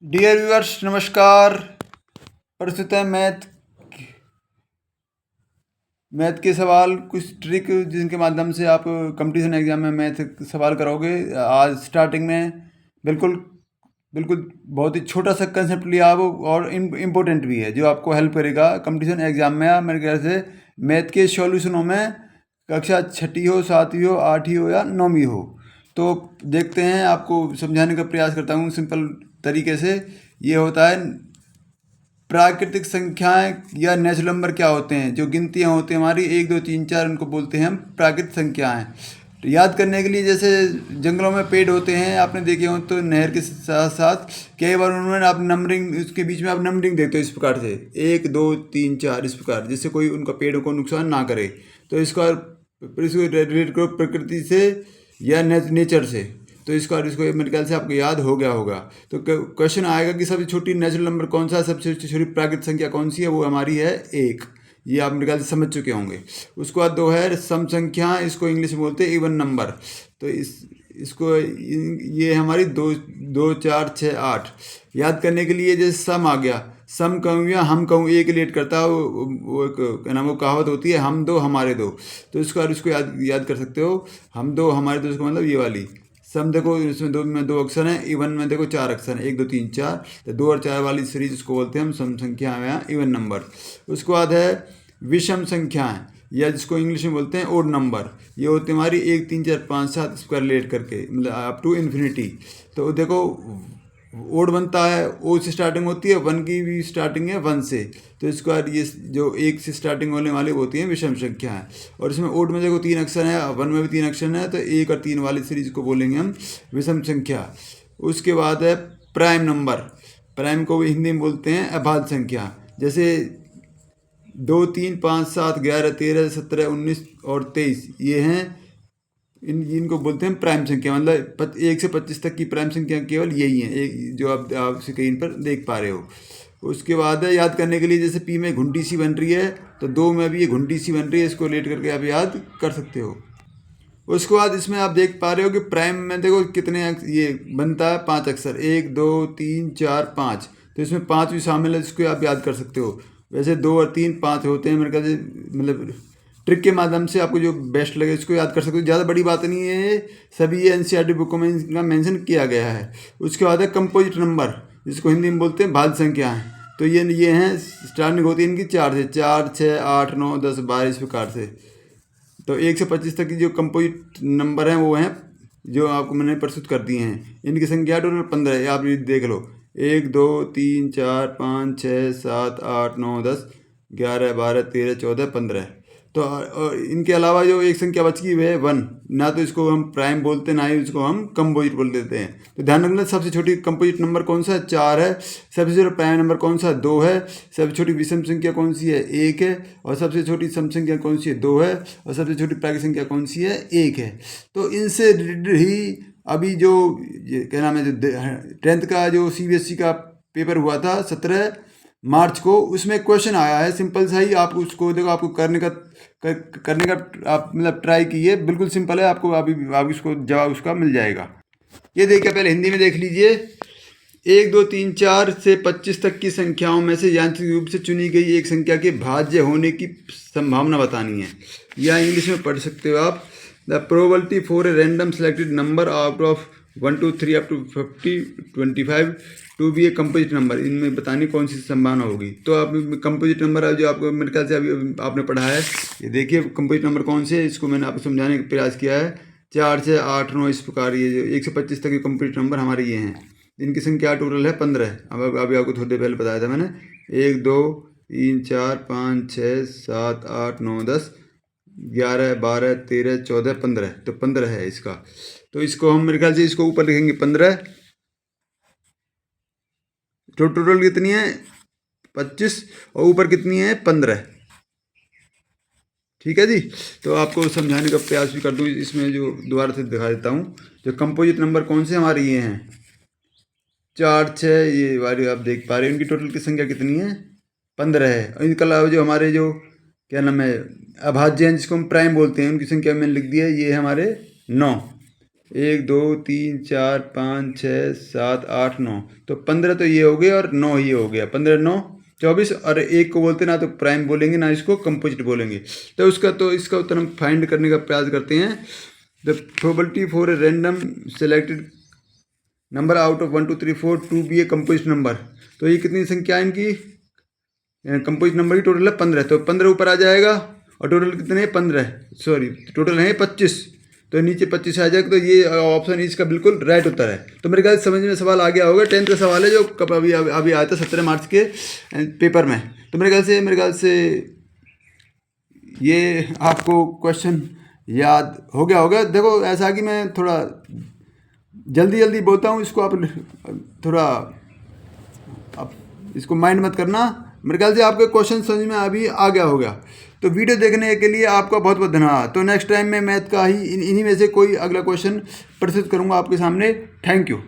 Dear viewers नमस्कार। प्रस्तुत है मैथ के सवाल, कुछ ट्रिक जिनके माध्यम से आप कंपटीशन एग्जाम में मैथ सवाल करोगे। आज स्टार्टिंग में बिल्कुल बिल्कुल बहुत ही छोटा सा कंसेप्ट लिया हो और इम्पोर्टेंट भी है, जो आपको हेल्प करेगा कंपटीशन एग्जाम में। मेरे ख्याल से मैथ के सॉल्यूशनों में कक्षा छठी हो, सातवीं हो, आठवीं हो या नौवीं हो, तो देखते हैं। आपको समझाने का प्रयास करता हूँ सिंपल तरीके से। ये होता है प्राकृतिक संख्याएं या नेचुरल नंबर। क्या होते हैं? जो गिनतियां होती हैं हमारी 1 2 3 4, उनको बोलते हैं हम प्राकृतिक संख्याएं। तो याद करने के लिए, जैसे जंगलों में पेड़ होते हैं, आपने देखे हो, तो नहर के साथ साथ कई बार उन्होंने आप नंबरिंग, उसके बीच में आप नंबरिंग देखते हो इस प्रकार से 1 2 3 4 इस प्रकार, जिससे कोई उनका पेड़ को नुकसान ना करे। तो इसको रिलेट करो प्रकृति से या नेचर से। तो इसको मेरे ख्याल से आपको याद हो गया होगा। तो क्वेश्चन आएगा कि सबसे छोटी नेचुरल नंबर कौन सा है, सबसे छोटी प्राकृतिक संख्या कौन सी है? वो हमारी है 1। ये आप मेरे ख्याल से समझ चुके होंगे। उसके बाद 2 है सम संख्या, इसको इंग्लिश में बोलते हैं इवन नंबर। तो इसको ये हमारी 2 2 4 6 8 याद करने के लिए। जैसे सम आ गया, सम कहूँ या हम कहूँ, एक रिलेट करता है वो एक क्या नाम, वो कहावत होती है, हम दो हमारे दो। तो इसको याद कर सकते हो, हम दो हमारे दो, इसका मतलब ये वाली सम। देखो इसमें दो अक्षर हैं, इवन में देखो 4 अक्षर हैं, 1 2 3 4। तो 2 और 4 वाली सीरीज उसको बोलते हैं हम सम संख्या या इवन नंबर। उसके बाद है विषम संख्याएं, या जिसको इंग्लिश में बोलते हैं ओड नंबर। ये होती है हमारी 1 3 4 5 7 इसको रिलेट करके, मतलब अप टू इन्फिनिटी। तो देखो ओड बनता है, ओ से स्टार्टिंग होती है, 1 की भी स्टार्टिंग है 1 से। तो इसके बाद ये जो 1 से स्टार्टिंग होने वाली होती हैं विषम संख्याएं। और इसमें ओड में देखो 3 अक्षर है, 1 में भी 3 अक्षर है, तो 1 और 3 वाली सीरीज को बोलेंगे हम विषम संख्या। उसके बाद है प्राइम नंबर। प्राइम को भी हिंदी में बोलते हैं अभाज्य संख्या। जैसे 2 3 5 7 11 13 17 19 और 23, ये हैं इनको बोलते हैं प्राइम संख्या। मतलब 1 से 25 तक की प्राइम संख्या केवल यही है, एक जो आप स्क्रीन पर देख पा रहे हो। उसके बाद है याद करने के लिए, जैसे पी में घुंडी सी बन रही है, तो 2 में भी ये घुंडी सी बन रही है, इसको रिलेट करके आप याद कर सकते हो। उसके बाद इसमें आप देख पा रहे हो कि प्राइम में देखो कितने ये बनता है 5 अक्षर, 1 2 3 4 5। तो इसमें 5 भी शामिल है, जिसको आप याद कर सकते हो। वैसे 2 और 3 5 होते हैं मेरे ख्याल से, मतलब ट्रिक के माध्यम से आपको जो बेस्ट लगे इसको याद कर सकते हो। ज़्यादा बड़ी बात नहीं है, सभी ये एनसीईआरटी बुकों में इनका मेंशन किया गया है। उसके बाद है कंपोजिट नंबर, जिसको हिंदी में बोलते हैं भाज्य संख्याएं। तो ये हैं, स्टार्टिंग होती है इनकी 4 से, 4 6 8 9 10 12 इस प्रकार से। तो 1 से 25 तक की जो कंपोजिट नंबर हैं वो हैं जो आपको मैंने प्रस्तुत कर दिए हैं। इनकी संख्या टोटल 15 है, आप ये देख लो, 1 2 3 4 5 6 7 8 9 10 11 12 13 14 15। तो और इनके अलावा जो एक संख्या बच गई है 1, ना तो इसको हम प्राइम बोलते ना ही इसको हम कंपोजिट बोल देते हैं। तो ध्यान रखना, सबसे छोटी कंपोजिट नंबर कौन सा है? 4 है। सबसे छोटा प्राइम नंबर कौन सा है? 2 है। सबसे छोटी विषम संख्या कौन सी है? 1 है। और सबसे छोटी सम संख्या कौन सी है? 2 है। और सबसे छोटी प्राकृतिक संख्या कौन सी है? 1 है। तो इनसे रिलेटेड ही अभी जो क्या नाम है, जो 10th का जो सीबीएसई का पेपर हुआ था 17 मार्च को, उसमें क्वेश्चन आया है सिंपल सा ही। आप उसको देखो, आपको करने का आप मतलब ट्राई कीजिए, बिल्कुल सिंपल है। आपको अभी उसको जवाब उसका मिल जाएगा। ये देखिए, पहले हिंदी में देख लीजिए। 1 2 3 4 से 25 तक की संख्याओं में से यांत्रिक रूप से चुनी गई एक संख्या के भाज्य होने की संभावना बतानी है। या इंग्लिश में पढ़ सकते हो आप, the probability for a random selected number out of 1 2 3 up to 50 25 to be a composite number. इनमें बतानी कौन सी संभावना होगी। तो आप कंपोजिट नंबर है जो आपको मेरे ख्याल से अभी आपने पढ़ा है। ये देखिए कंपोजिट नंबर कौन से, इसको मैंने आपको समझाने का प्रयास किया है। 4 से 8 9 इस प्रकार, ये जो 1 से 25 तक के कंपोजिट नंबर हमारे ये हैं। इनकी संख्या टोटल है 15। अब अभी आपको थोड़ी देर पहले बताया था मैंने, 1 2 3 4 5 6 7 8 9 10 11 12 13 14 15। तो 15 है इसका। तो इसको हम मेरे ख्याल से इसको ऊपर लिखेंगे 15। तो टोटल कितनी है? 25, और ऊपर कितनी है? 15। ठीक है जी। तो आपको समझाने का प्रयास भी कर दूँ, इसमें जो दोबारा से दिखा देता हूँ। जो कंपोजिट नंबर कौन से हमारे ये हैं, 4 6 ये वाले आप देख पा रहे हैं। इनकी टोटल की संख्या कितनी है? 15 है। और इनके अलावा जो हमारे जो क्या नाम है अभाज्य हैं, जिसको हम प्राइम बोलते हैं, उनकी संख्या मैंने लिख दी है, ये है हमारे 9। 1 2 3 4 5 6 7 8 9, तो 15 तो ये हो गए और 9 ये हो गया, 15 9 24, और एक को बोलते ना तो प्राइम बोलेंगे ना इसको कंपोजिट बोलेंगे। तो इसका उत्तर हम फाइंड करने का प्रयास करते हैं। The probability for a random selected number out of 1 2 3 4 to be a composite number. तो ये कितनी संख्या है इनकी, कंपोजिट नंबर की टोटल है 15, तो 15 ऊपर आ जाएगा, और टोटल कितने हैं 15, सॉरी टोटल है 25, तो नीचे 25 आ जाएगा। तो ये ऑप्शन इसका बिल्कुल राइट उत्तर है। तो मेरे ख्याल से समझ में सवाल आ गया होगा। 10th का सवाल है जो कब अभी आया था 17 मार्च के पेपर में। तो मेरे ख्याल से ये आपको क्वेश्चन याद हो गया होगा। देखो ऐसा कि मैं थोड़ा जल्दी बोलता हूँ, इसको आप थोड़ा आप इसको माइंड मत करना। मेरे ख्याल से आपके क्वेश्चन समझ में अभी आ गया होगा। तो वीडियो देखने के लिए आपका बहुत बहुत धन्यवाद। तो नेक्स्ट टाइम मैं मैथ का ही इन्हीं में से कोई अगला क्वेश्चन प्रस्तुत करूँगा आपके सामने। Thank you.